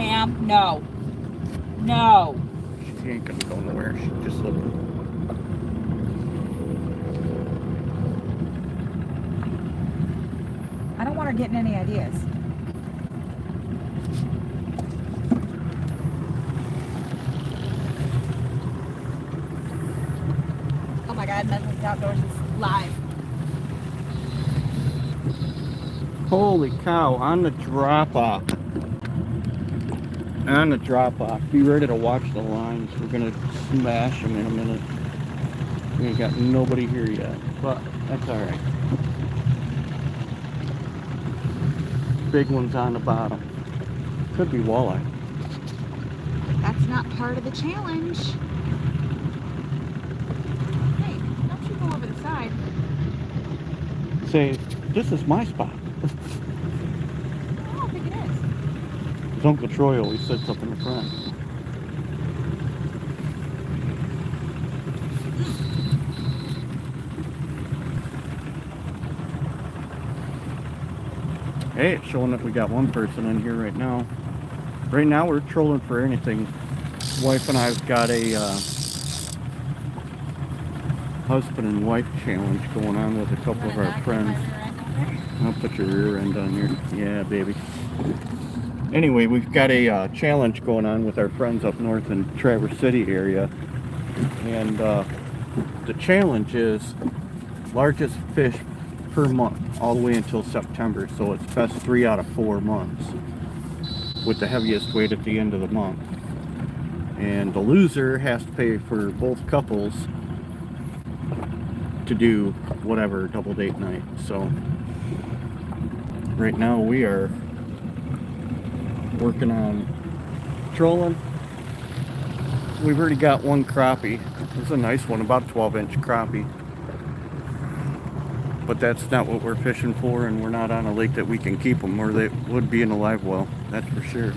Ma'am, no. No. She ain't gonna go nowhere. She's just looking. I don't want her getting any ideas. Oh my God, Medlens Outdoors is live. Holy cow, on the drop off. On the drop off. Be ready to watch the lines. We're gonna smash them in a minute. We ain't got nobody here yet, but that's alright. Big one's on the bottom. Could be walleye. That's not part of the challenge. Hey, don't you go over the side. Say, this is my spot. I don't think it is. His Uncle Troy always sits up in the front. Hey, it's showing that we got one person in here right now. Right now we're trolling for anything. Wife and I've got a husband and wife challenge going on with a couple of our friends. I'll put your rear end on here. Yeah, baby. Anyway, we've got a challenge going on with our friends up north in Traverse City area. And the challenge is largest fish per month all the way until September. So it's best 3 out of 4 months with the heaviest weight at the end of the month. And the loser has to pay for both couples to do whatever double date night. So right now we are working on trolling. We've already got one crappie. It's a nice one, about 12-inch crappie. But that's not what we're fishing for, and we're not on a lake that we can keep them, or they would be in a live well, that's for sure.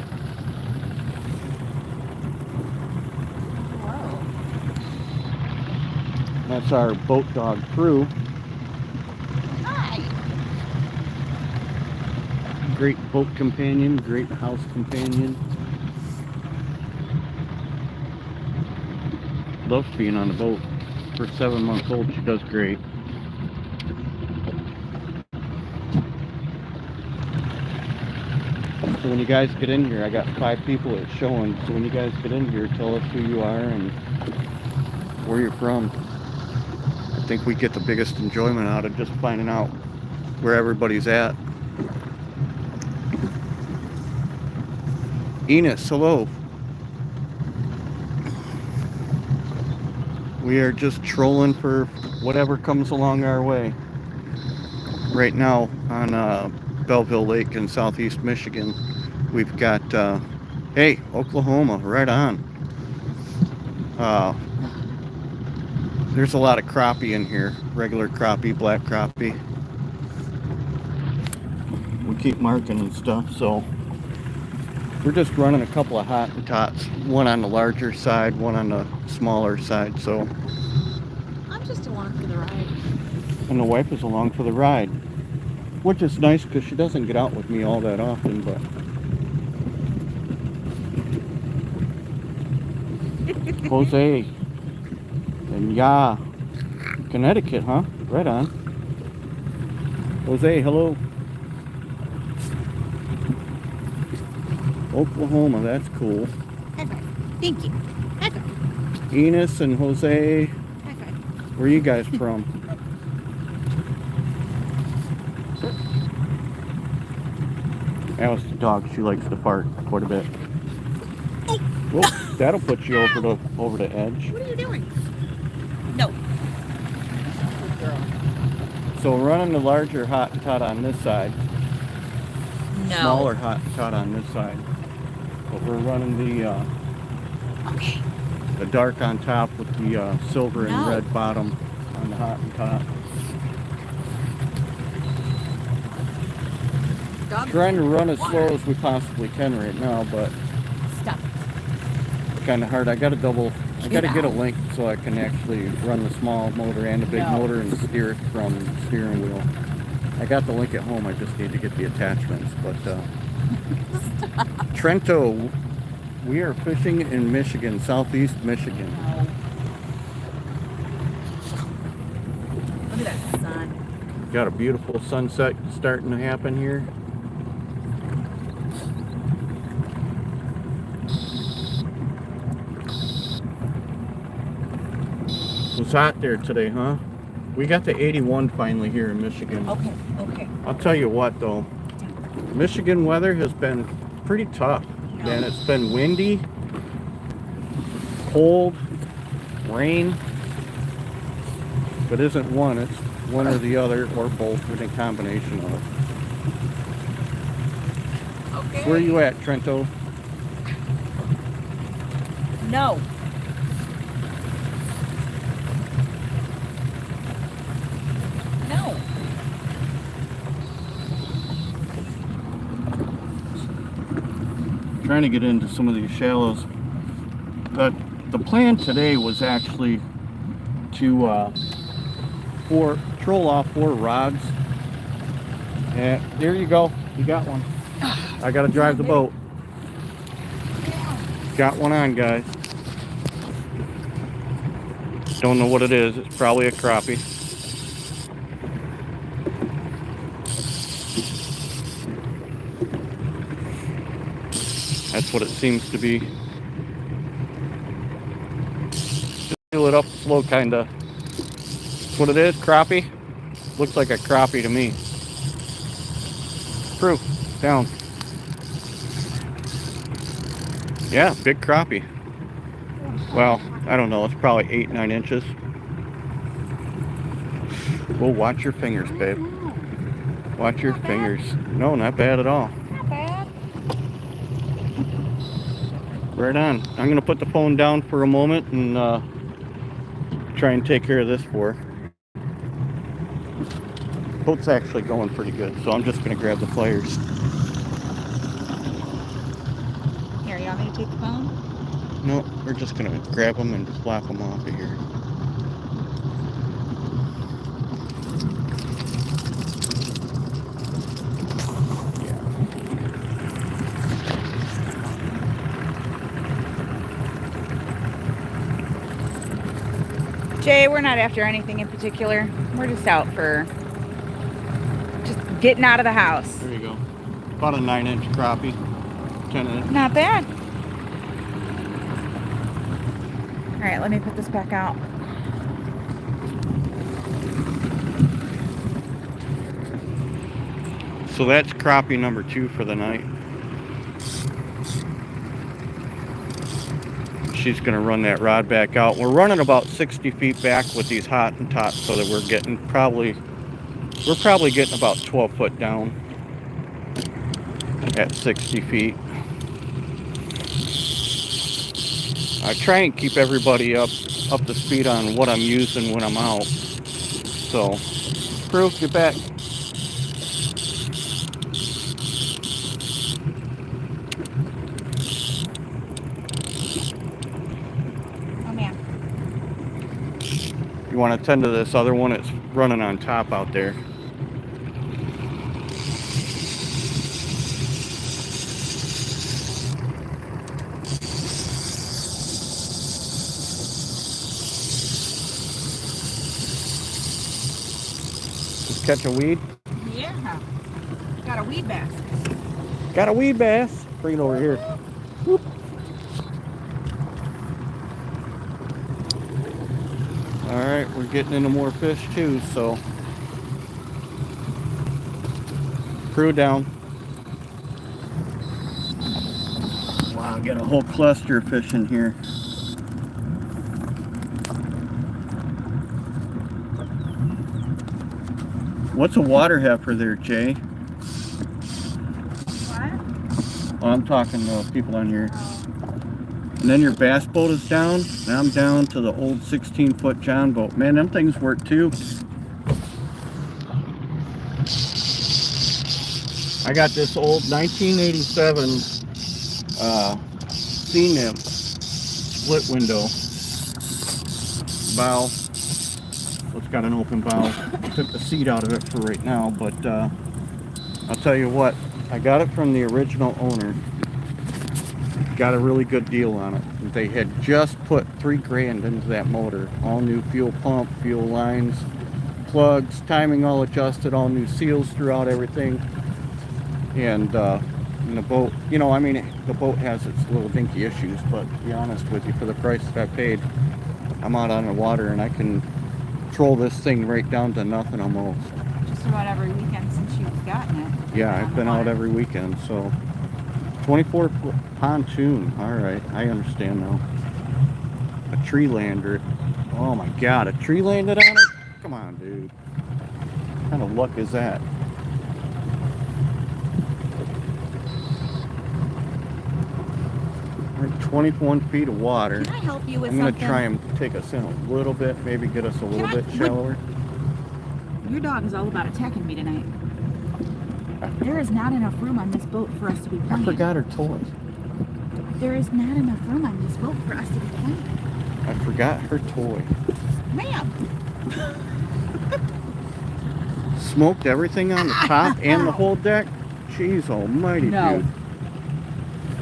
Whoa. That's our boat dog crew. Hi. Great boat companion, great house companion. Loves being on the boat. For 7 months old, she does great. So when you guys get in here, I got 5 people that's showing. So when you guys get in here, tell us who you are and where you're from. I think we get the biggest enjoyment out of just finding out where everybody's at. Enos, hello. We are just trolling for whatever comes along our way. Right now on Belleville Lake in southeast Michigan, we've got, hey, Oklahoma, right on. There's a lot of crappie in here, regular crappie, black crappie. We keep marking and stuff, so we're just running a couple of Hottentots, one on the larger side, one on the smaller side. So I'm just along for the ride. And the wife is along for the ride, which is nice because she doesn't get out with me all that often. But Jose and Connecticut, huh? Right on. Jose, hello. Oklahoma, that's cool. High five. Thank you. High five. Enos and Jose, High five. where are you guys from? Alice the dog, she likes to fart quite a bit. Well, that'll put you over the edge. What are you doing? No. Good girl. So running the larger Hottentot on this side, No. smaller Hottentot on this side. But we're running Okay. the dark on top with the silver and No. red bottom on the Hottentot. Dog. Trying to run as slow as we possibly can right now, but Stop. kind of hard. I got to get a link so I can actually run the small motor and the big No. motor and steer it from the steering wheel. I got the link at home. I just need to get the attachments, but Trento, we are fishing in Michigan, southeast Michigan. No. Look at that sun. Got a beautiful sunset starting to happen here. It was hot there today, huh? We got to 81 finally here in Michigan. Okay, okay. I'll tell you what though, Michigan weather has been pretty tough. No. And it's been windy, cold, rain. But isn't one, it's one or the other or both with a combination of it. Okay. Where are you at, Trento? No. No. Trying to get into some of these shallows. But the plan today was actually to troll off 4 rods. And there you go. You got one. I gotta drive the boat. Got one on, guys. Don't know what it is. It's probably a crappie. That's what it seems to be. Just fill it up slow, kinda. That's what it is, crappie. Looks like a crappie to me. Proof, down. Yeah, big crappie. Well, I don't know, it's probably 8-9 inches. Well, watch your fingers, babe. Watch your fingers. No, not bad at all. Not bad. Right on. I'm gonna put the phone down for a moment and try and take care of this for her. Boat's actually going pretty good, so I'm just gonna grab the pliers. Here, you want me to take the phone? No, we're just gonna grab them and flap them off of here. Jay, we're not after anything in particular. We're just out for just getting out of the house. There you go. About a 9-inch crappie. 10-inch. Not bad. All right, let me put this back out. So that's crappie number 2 for the night. She's gonna run that rod back out. We're running about 60 feet back with these Hottentots so that we're probably getting about 12 foot down at 60 feet. I try and keep everybody up to speed on what I'm using when I'm out. So, Proof, get back. You want to tend to this other one, it's running on top out there. Just catch a weed? Yeah. Got a weed bass. Got a weed bass. Bring it over here. Whoop. Alright, we're getting into more fish too, so crew down. Wow, got a whole cluster of fish in here. What's a water heifer there, Jay? What? Oh, I'm talking to people on here. And then your bass boat is down, and I'm down to the old 16-foot John boat. Man, them things work too. I got this old 1987 sea nymph split window bow. So it's got an open bow. Took the seat out of it for right now, but I'll tell you what, I got it from the original owner. Got a really good deal on it. They had just put $3,000 into that motor. All new fuel pump, fuel lines, plugs, timing all adjusted, all new seals throughout everything. And the boat, you know, I mean, the boat has its little dinky issues, but to be honest with you, for the price that I paid, I'm out on the water and I can control this thing right down to nothing almost. Just about every weekend since you've gotten it. Yeah, I've been out every weekend, so 24-foot pontoon. All right, I understand now. A tree lander. Oh my God, a tree landed on it? Come on, dude. What kind of luck is that? We're at 21 feet of water. Can I help you with I'm gonna something? try and take us in a little bit, maybe get us a little bit shallower. Your dog is all about attacking me tonight. There is not enough room on this boat for us to be I playing. forgot her toys. There is not enough room on this boat for us to be playing. I forgot her toy. Ma'am! Smoked everything on the top and the whole deck? Jeez almighty, No.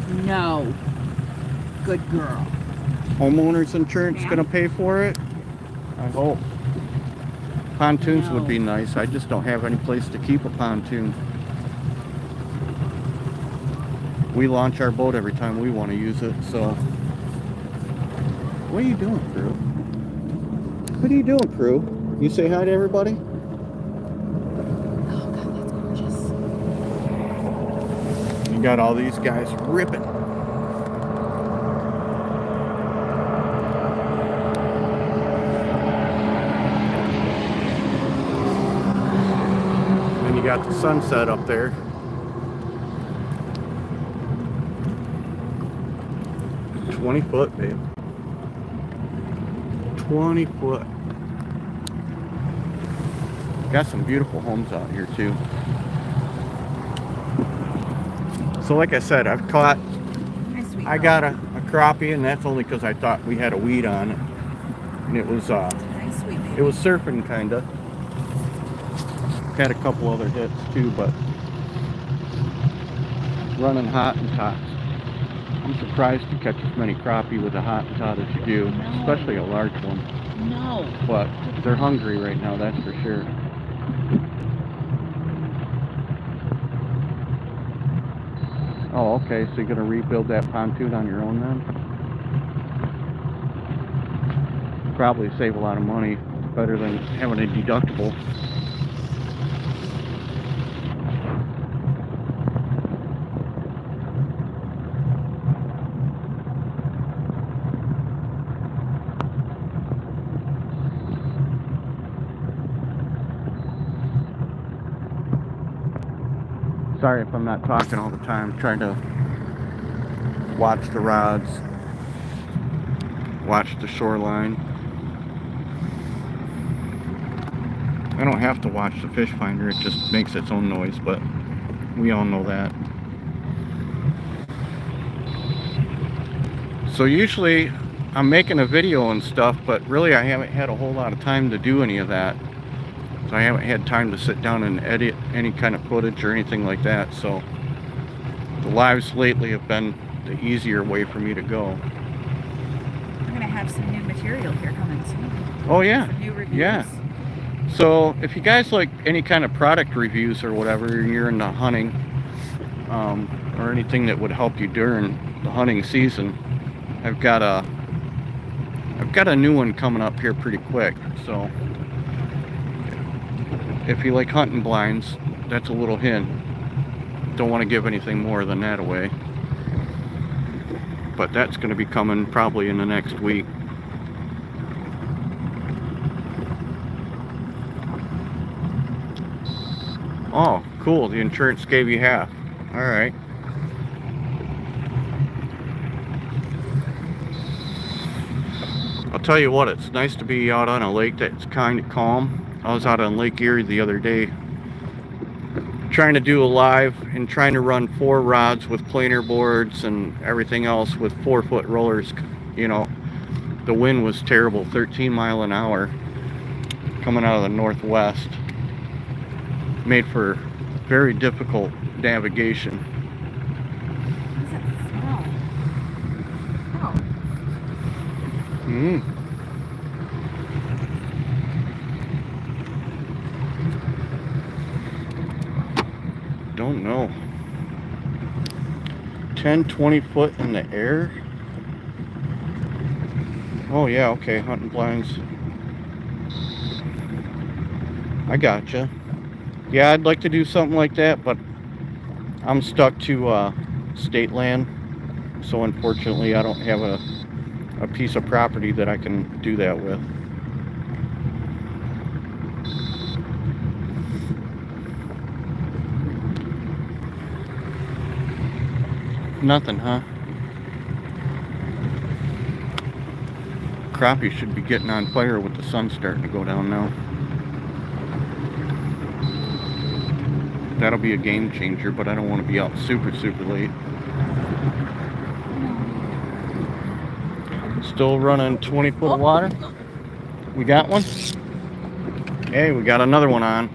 dude. No. Good girl. Homeowners insurance Yeah. gonna pay for it? I hope. Pontoons No. would be nice. I just don't have any place to keep a pontoon. We launch our boat every time we want to use it, so. What are you doing, crew? What are you doing, crew? You say hi to everybody? Oh God, that's gorgeous. You got all these guys ripping. And you got the sunset up there. $20-foot, babe. 20-foot. Got some beautiful homes out here too. So like I said, I've caught, Hi, sweet I girl. got a crappie, and that's only because I thought we had a weed on it. And it was Hi, sweet baby. it was surfing kinda. Had a couple other hits too, but running hot and tots. I'm surprised you catch as many crappie with a hot and tot as you do, especially a large one. No. But they're hungry right now, that's for sure. Oh, okay, so you're gonna rebuild that pontoon on your own then? Probably save a lot of money. Better than having a deductible. Sorry if I'm not talking all the time. I'm trying to watch the rods, watch the shoreline. I don't have to watch the fish finder, it just makes its own noise, but we all know that. So usually I'm making a video and stuff, but really I haven't had a whole lot of time to do any of that. So I haven't had time to sit down and edit any kind of footage or anything like that. So the lives lately have been the easier way for me to go. We're gonna have some new material here coming soon. Oh yeah, Some new reviews. yeah. So if you guys like any kind of product reviews or whatever, and you're into hunting, or anything that would help you during the hunting season, I've got a new one coming up here pretty quick. So if you like hunting blinds, that's a little hint. Don't want to give anything more than that away, but that's going to be coming probably in the next week. Oh, cool. The insurance gave you half. All right. I'll tell you what, it's nice to be out on a lake that's kind of calm. I was out on Lake Erie the other day trying to do a live and trying to run 4 rods with planer boards and everything else with 4-foot rollers. You know, the wind was terrible, 13 mile an hour coming out of the northwest. Made for very difficult navigation. What does that smell? Don't know. 10, 20 foot in the air. Oh yeah, okay, hunting blinds. I gotcha. Yeah, I'd like to do something like that, but I'm stuck to state land. So unfortunately, I don't have a piece of property that I can do that with. Nothing, huh? Crappie should be getting on fire with the sun starting to go down now. That'll be a game changer, but I don't want to be out super late. Still running 20 foot of water. We got one? Hey, we got another one on.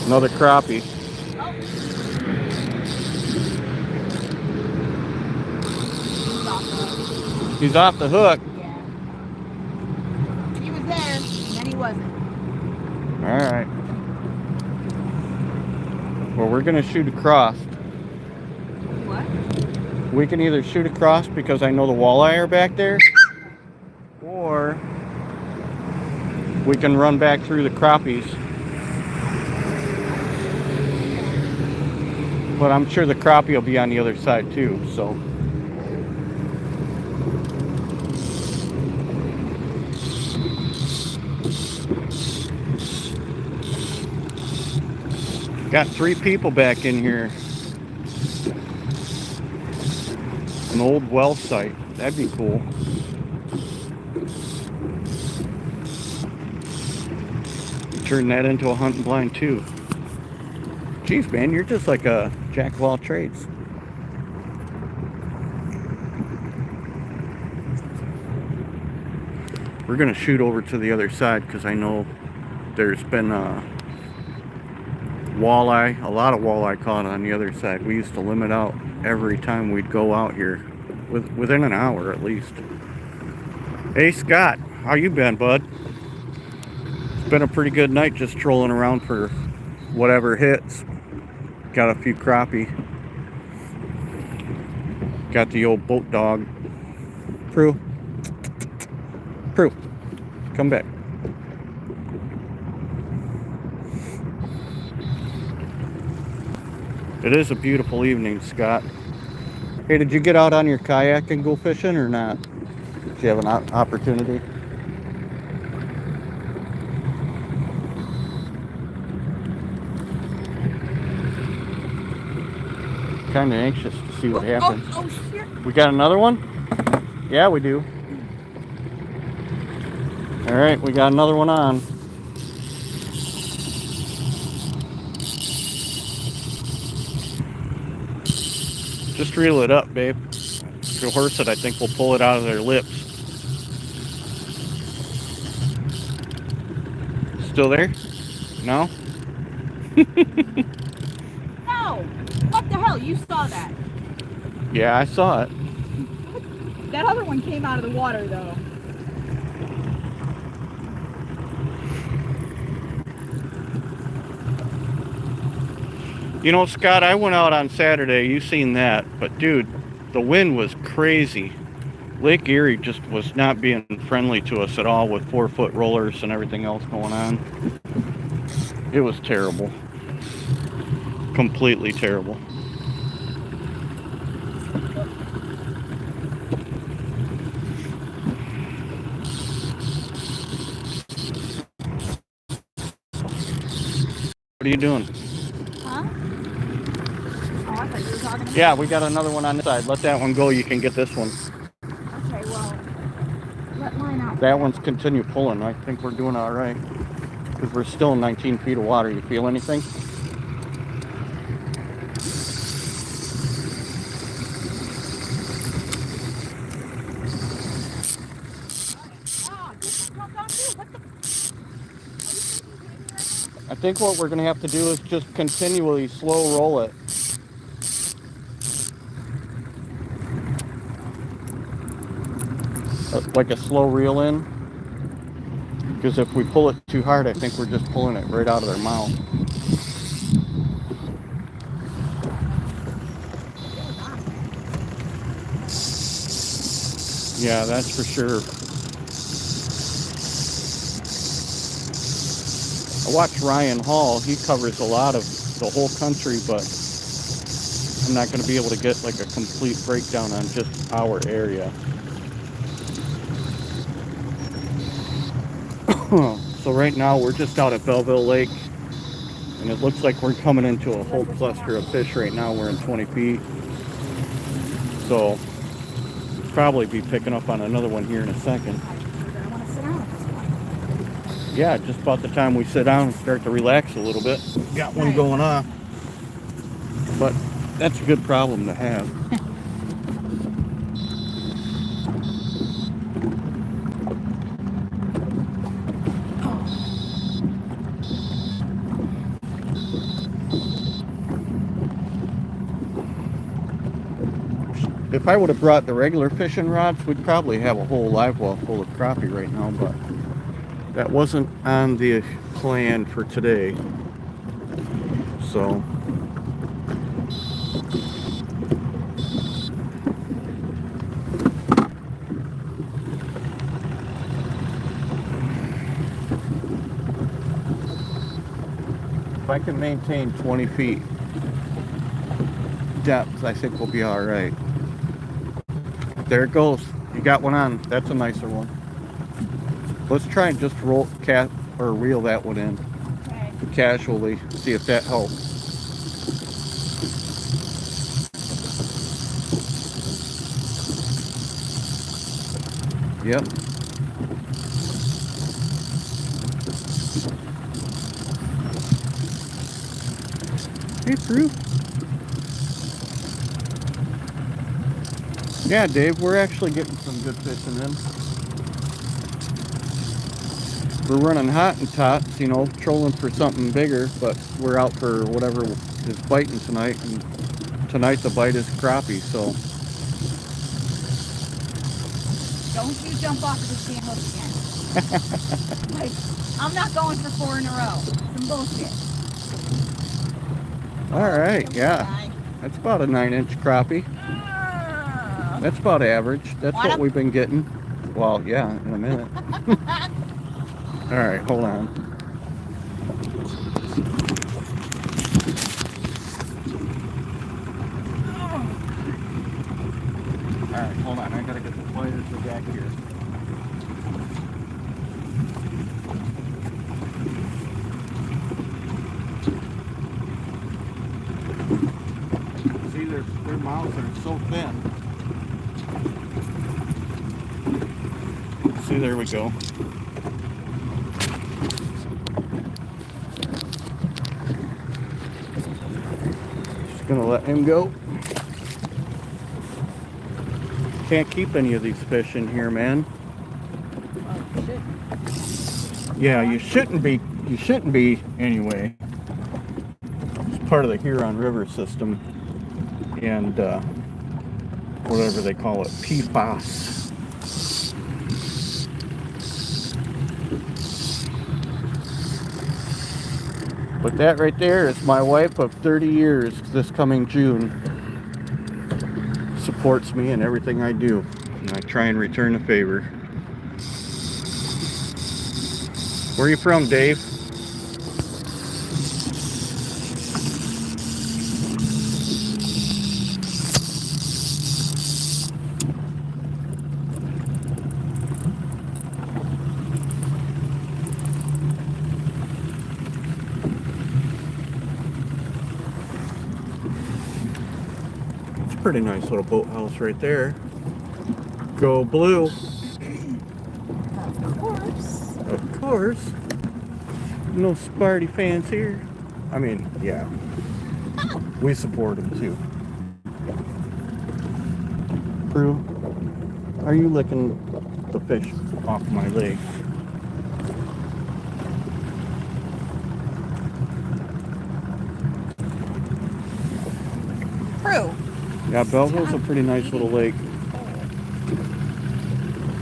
Another crappie. He's off the hook. Yeah. He was there, and then he wasn't. Alright. Well, we're going to shoot across. What? We can either shoot across because I know the walleye are back there, or we can run back through the crappies. But I'm sure the crappie will be on the other side too, so. Got 3 people back in here. An old well site. That'd be cool. Turn that into a hunting blind too. Jeez, man, you're just like a jack of all trades. We're gonna shoot over to the other side because I know there's been walleye, a lot of walleye caught on the other side. We used to limit out every time we'd go out here, within an hour at least. Hey Scott, how you been, bud? It's been a pretty good night just trolling around for whatever hits. Got a few crappie. Got the old boat dog. Prue. Prue. Come back. It is a beautiful evening, Scott. Hey, did you get out on your kayak and go fishing or not? Did you have an opportunity? Kind of anxious to see what happens. Oh, shit. We got another one? Yeah, we do. All right, we got another one on. Just reel it up, babe. If you horse it, I think we'll pull it out of their lips. Still there? No? No! What the hell? You saw that. Yeah, I saw it. That other one came out of the water, though. You know, Scott, I went out on Saturday. You seen that. But, dude, the wind was crazy. Lake Erie just was not being friendly to us at all with 4-foot rollers and everything else going on. It was terrible. Completely terrible. What are you doing? Huh? Oh, I thought you were talking to me. Yeah, we got another one on this side. Let that one go. You can get this one. Okay, well, let mine out. That one's continue pulling. I think we're doing all right. Because we're still in 19 feet of water. You feel anything? Oh, this one comes on too. What the? I think what we're going to have to do is just continually slow roll it. Like a slow reel in. Because if we pull it too hard, I think we're just pulling it right out of their mouth. Yeah, that's for sure. I watch Ryan Hall. He covers a lot of the whole country, but I'm not going to be able to get like a complete breakdown on just our area. So right now we're just out at Belleville Lake, and it looks like we're coming into a whole cluster of fish right now. We're in 20 feet. So probably be picking up on another one here in a second. Yeah, just about the time we sit down and start to relax a little bit. Got one going on. But that's a good problem to have. If I would have brought the regular fishing rods, we'd probably have a whole live well full of crappie right now, but that wasn't on the plan for today. So if I can maintain 20 feet depth, I think we'll be all right. There it goes. You got one on. That's a nicer one. Let's try and just reel that one in casually. See if that helps. Yep. Hey, Prue. Yeah, Dave, we're actually getting some good fishing in. We're running hot and tots, you know, trolling for something bigger, but we're out for whatever is biting tonight, and tonight the bite is crappie, so. Don't you jump off of the stand hook again. Like, I'm not going for 4 in a row. Some bullshit. Alright, yeah. That's about a 9-inch crappie. That's about average. That's what we've been getting. Well, yeah, in a minute. Alright, hold on. Alright, hold on. I gotta get the pliers back here. See, their mouths are so thin. See, there we go. Just gonna let him go. Can't keep any of these fish in here, man. Yeah, you shouldn't be. You shouldn't be anyway. It's part of the Huron River system, and whatever they call it, PFAS. But that right there is my wife of 30 years this coming June. Supports me in everything I do, and I try and return the favor. Where are you from, Dave? Pretty nice little boathouse right there. Go blue. Of course. Of course. No Sparty fans here. I mean, yeah. We support them too. Prue, are you licking the fish off my leg? Prue. Yeah, Belleville's a pretty nice little lake.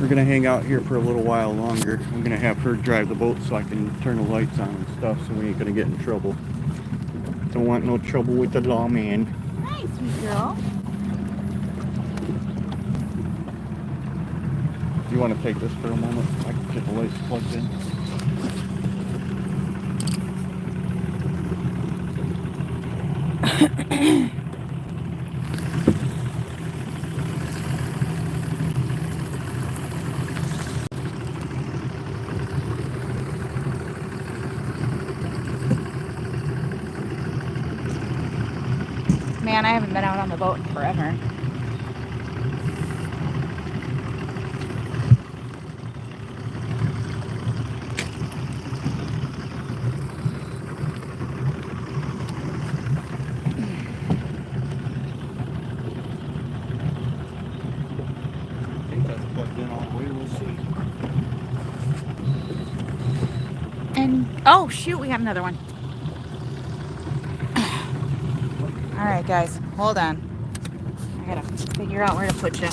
We're gonna hang out here for a little while longer. I'm gonna have her drive the boat so I can turn the lights on and stuff, so we ain't gonna get in trouble. Don't want no trouble with the lawman. Hi, sweet girl. You want to take this for a moment? I can get the lights plugged in. Man, I haven't been out on the boat in forever. I think that's plugged in all the way. We'll see. And, oh shoot, we got another one. All right, guys, hold on. I gotta figure out where to put you.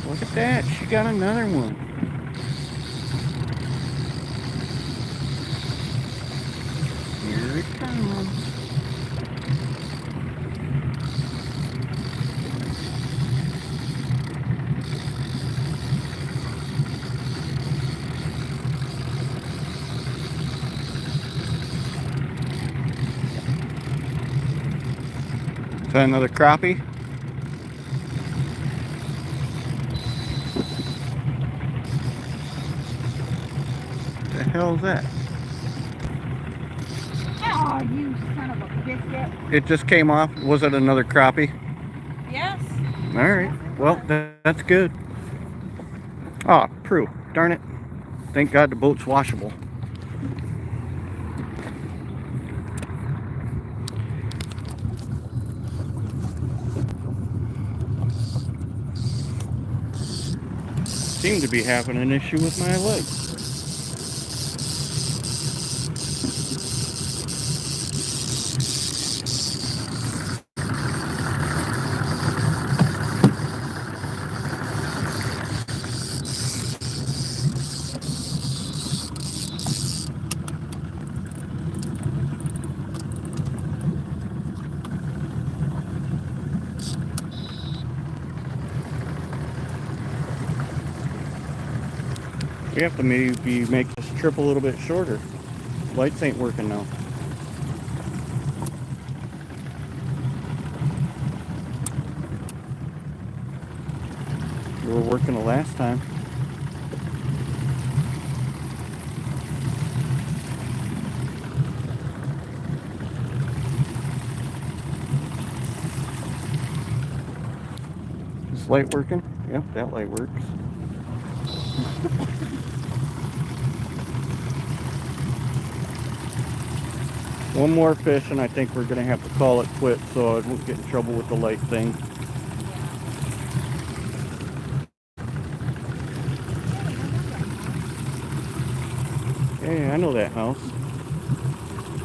Look at that. She got another one. Here it comes. Is that another crappie? What the hell is that? Oh, you son of a biscuit. It just came off. Was it another crappie? Yes. All right. Well, that's good. Oh, Prue. Darn it. Thank God the boat's washable. Seem to be having an issue with my legs. We have to maybe make this trip a little bit shorter. Lights ain't working now. We were working the last time. Is light working? Yep, that light works. One more fish and I think we're going to have to call it quits so I won't get in trouble with the light thing. Hey, I know that house.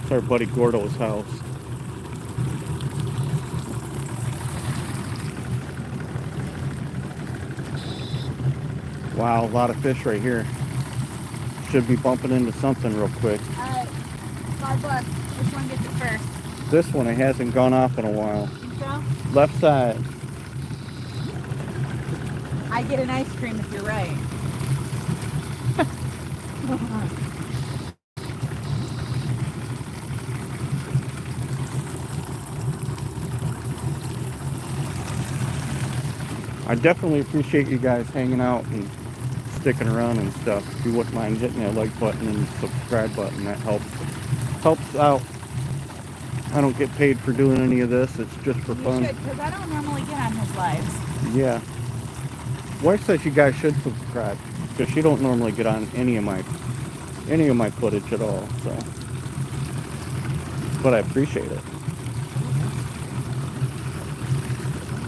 It's our buddy Gordo's house. Wow, a lot of fish right here. Should be bumping into something real quick. Alright, $5. Which one gets it first? This one, it hasn't gone off in a while. Think so? Left side. I get an ice cream if you're right. I definitely appreciate you guys hanging out and sticking around and stuff. If you wouldn't mind hitting that like button and subscribe button, that helps out. I don't get paid for doing any of this. It's just for fun. You should, because I don't normally get on his lives. Yeah. Wife says you guys should subscribe because she don't normally get on any of my footage at all. So, but I appreciate it.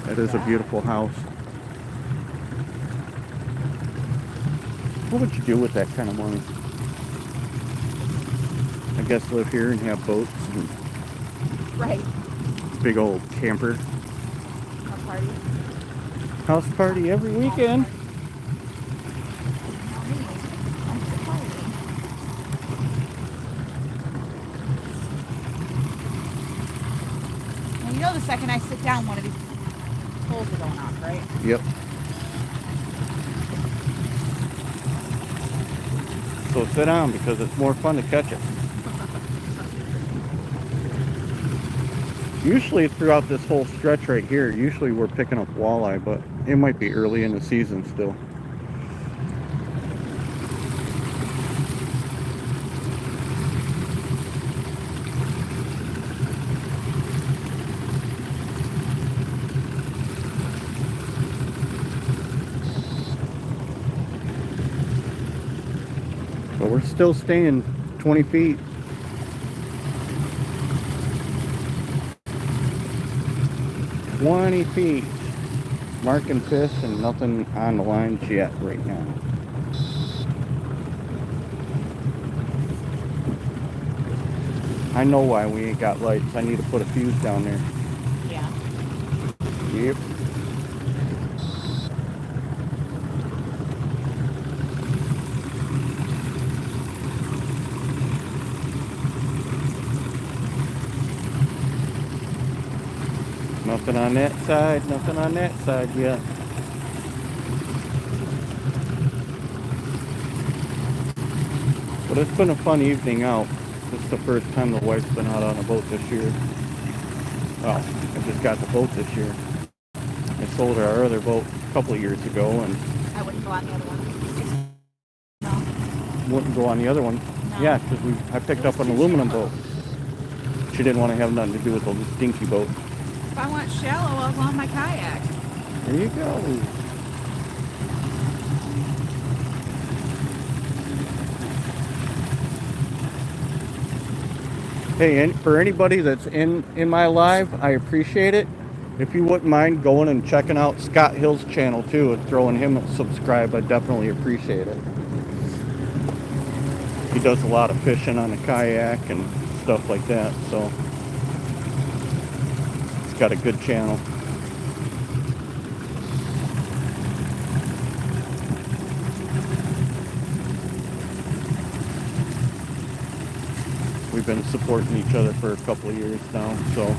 It is a beautiful house. What would you do with that kind of money? I guess live here and have boats and Right. big old camper. A party. House party every weekend. Not me. I'm just a party. Well, you know the second I sit down, one of these poles are going off, right? Yep. So sit down because it's more fun to catch it. Usually throughout this whole stretch right here, usually we're picking up walleye, but it might be early in the season still. But we're still staying 20 feet. Marking fish and nothing on the lines yet right now. I know why we ain't got lights. I need to put a fuse down there. Yeah. Yep. Nothing on that side, nothing on that side yet. But it's been a fun evening out. This is the first time the wife's been out on a boat this year. Well, I just got the boat this year. I sold our other boat a couple of years ago and I wouldn't go on the other one. No. wouldn't go on the other one. No. Yeah, because I picked up an aluminum boat. She didn't want to have nothing to do with the dinky boat. If I want shallow, I'll go on my kayak. There you go. Hey, and for anybody that's in my live, I appreciate it. If you wouldn't mind going and checking out Scott Hill's channel too and throwing him a subscribe, I definitely appreciate it. He does a lot of fishing on a kayak and stuff like that, so he's got a good channel. We've been supporting each other for a couple of years now, so.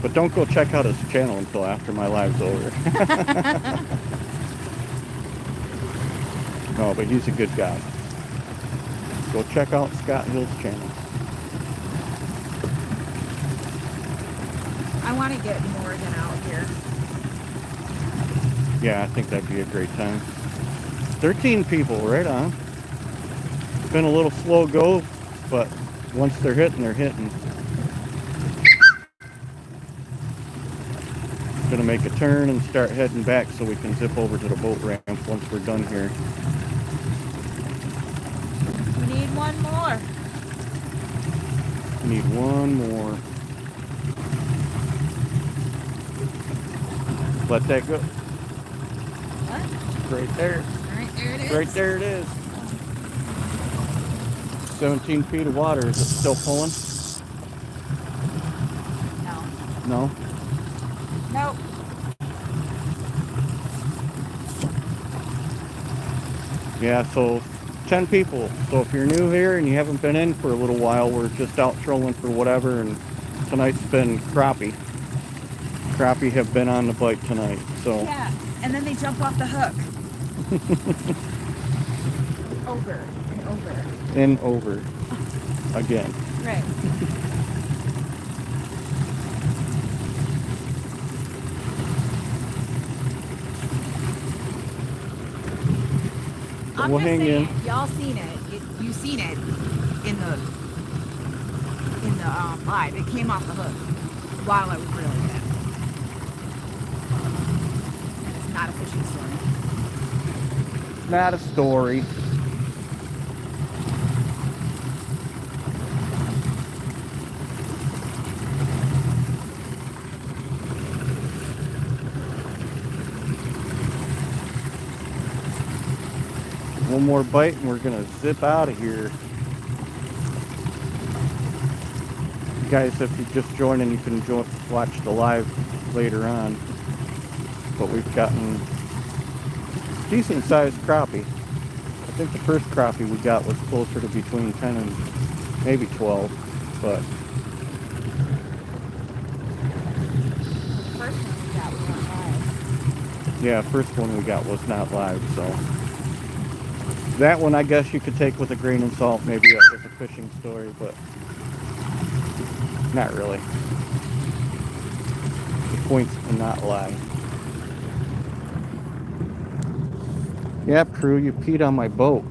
But don't go check out his channel until after my live's over. No, but he's a good guy. Go check out Scott Hill's channel. I want to get Morgan out here. Yeah, I think that'd be a great time. 13 people, right on. It's been a little slow go, but once they're hitting, they're hitting. Gonna make a turn and start heading back so we can zip over to the boat ramp once we're done here. We need one more. Need one more. Let that go. What? Right there. Right there it is. Right there it is. 17 feet of water. Is it still pulling? No. No? Nope. Yeah, so 10 people. So if you're new here and you haven't been in for a little while, we're just out trolling for whatever, and tonight's been crappie. Crappie have been on the bite tonight, so. Yeah, and then they jump off the hook. Over and over. And over. Again. Right. I'm We'll just hang saying, in. y'all seen it. You seen it in the live. It came off the hook while I was reeling it. And it's not a fishing story. Not a story. One more bite and we're gonna zip out of here. Guys, if you're just joining, you can watch the live later on. But we've gotten decent sized crappie. I think the first crappie we got was closer to between 10 and maybe 12, but First one we got, we weren't live. yeah, first one we got was not live, so that one I guess you could take with a grain of salt, maybe as a fishing story, but not really. The point's to not lie. Yep, crew, you peed on my boat.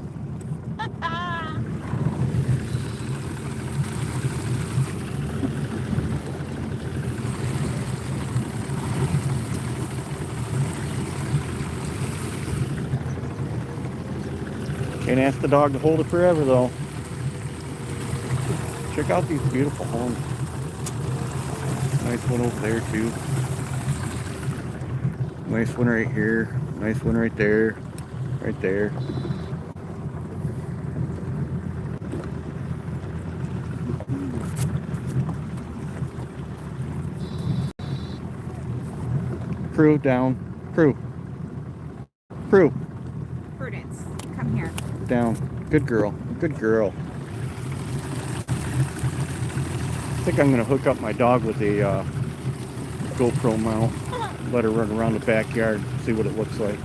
Can't ask the dog to hold it forever, though. Check out these beautiful homes. Nice one over there, too. Nice one right here. Nice one right there. Right there. Crew down. Crew. Crew. Prudence, come here. Down. Good girl. Good girl. I think I'm going to hook up my dog with a GoPro mount. Let her run around the backyard, see what it looks like.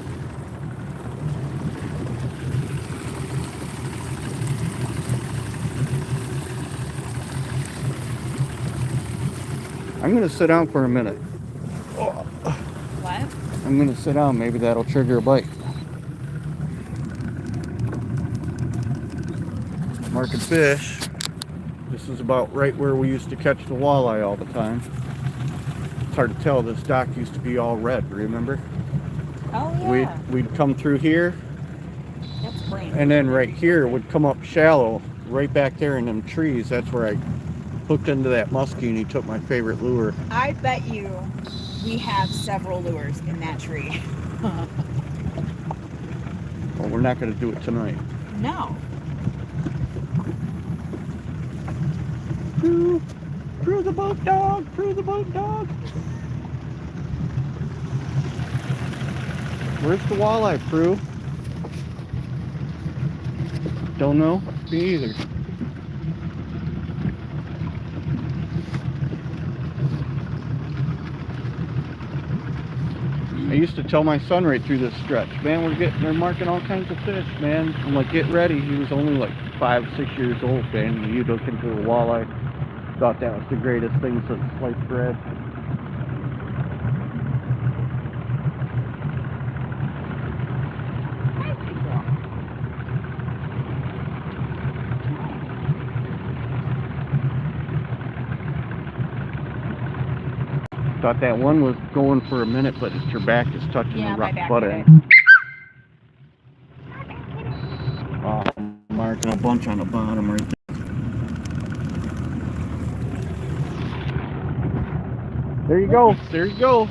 I'm going to sit down for a minute. What? I'm going to sit down. Maybe that'll trigger a bite. Marking fish. This is about right where we used to catch the walleye all the time. It's hard to tell. This dock used to be all red, remember? Oh, yeah. We'd come through here. That's brain. And then right here would come up shallow, right back there in them trees. That's where I hooked into that muskie and he took my favorite lure. I bet you we have several lures in that tree. Well, we're not going to do it tonight. No. Crew the boat dog! Crew the boat dog! Where's the walleye, crew? Don't know? Me either. I used to tell my son right through this stretch, man, they're marking all kinds of fish, man. I'm like, get ready. He was only like 5, 6 years old, man. And you looking for a walleye. Thought that was the greatest thing since sliced bread. Thought that one was going for a minute, but it's your back is touching the rock butt end. Oh, I'm marking a bunch on the bottom right there. There you go. There you go.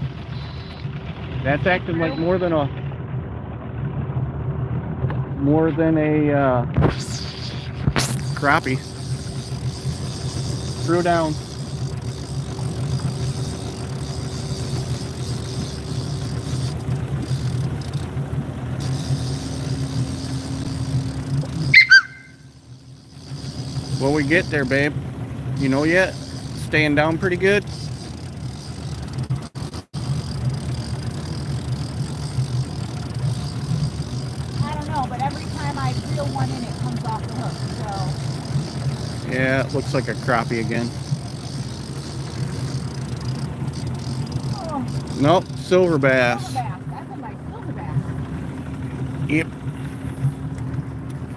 That's acting like more than a crappie. Throw down. What we get there, babe? You know yet? Staying down pretty good? I don't know, but every time I reel one in, it comes off the hook, so. Yeah, it looks like a crappie again. Oh, Nope, silver bass. silver bass. That's a nice silver bass. Yep.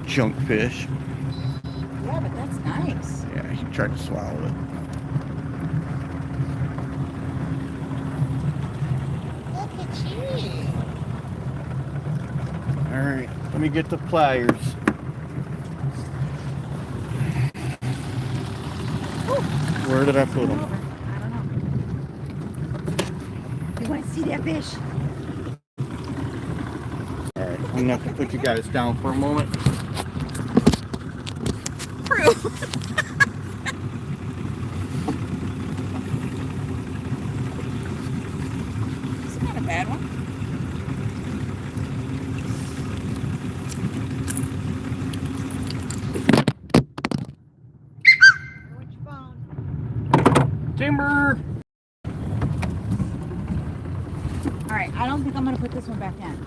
Junk fish. Yeah, but that's nice. Yeah, he tried to swallow it. Look at you. Alright, let me get the pliers. Where did I put them? I don't know. You want to see that fish? Alright, I'm I'm gonna have to put you guys down for a moment. Prue. It's not a bad one. Timber! Alright, I don't think I'm going to put this one back in.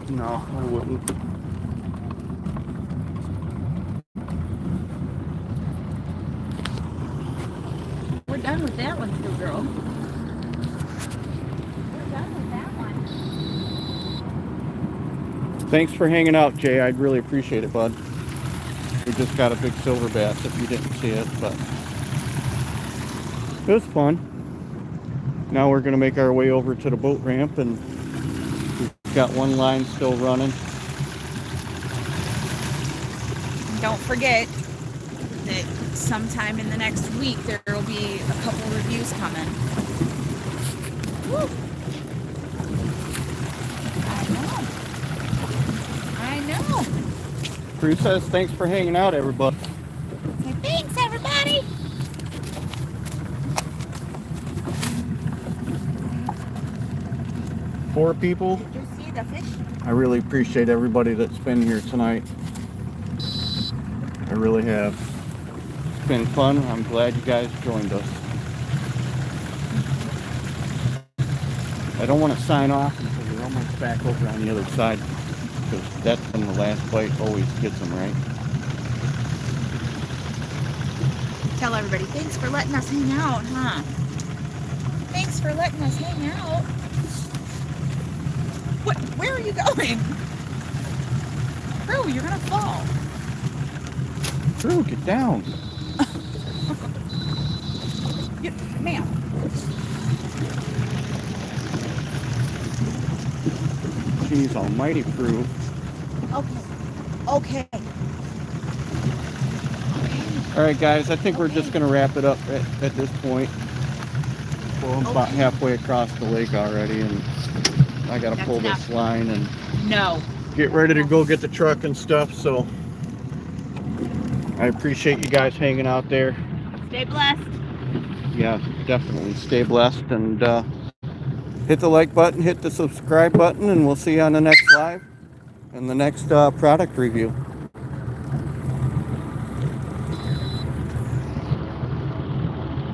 No, I wouldn't. We're done with that one, too, girl. We're done with that one. Thanks for hanging out, Jay. I'd really appreciate it, bud. We just got a big silver bass if you didn't see it, but it was fun. Now we're going to make our way over to the boat ramp, and we've got one line still running. Don't forget that sometime in the next week there will be a couple reviews coming. Woo. I know. Prue says thanks for hanging out, everybody. Say thanks, everybody. Four people. Did you see the fish? I really appreciate everybody that's been here tonight. I really have. It's been fun. I'm glad you guys joined us. I don't want to sign off until we're almost back over on the other side, because that's when the last bite always gets them, right? Tell everybody, thanks for letting us hang out, huh? Thanks for letting us hang out. What? Where are you going? Prue, you're gonna fall. Prue, get down. Ma'am. Jeez almighty, Prue. Okay. All right, guys, I think we're just going to wrap it up at this point. Well, I'm about halfway across the lake already, and I got to pull this line and get ready to go get the truck and stuff. So I appreciate you guys hanging out there. Stay blessed. Yeah, definitely. Stay blessed, and hit the like button, hit the subscribe button, and we'll see you on the next live and the next product review.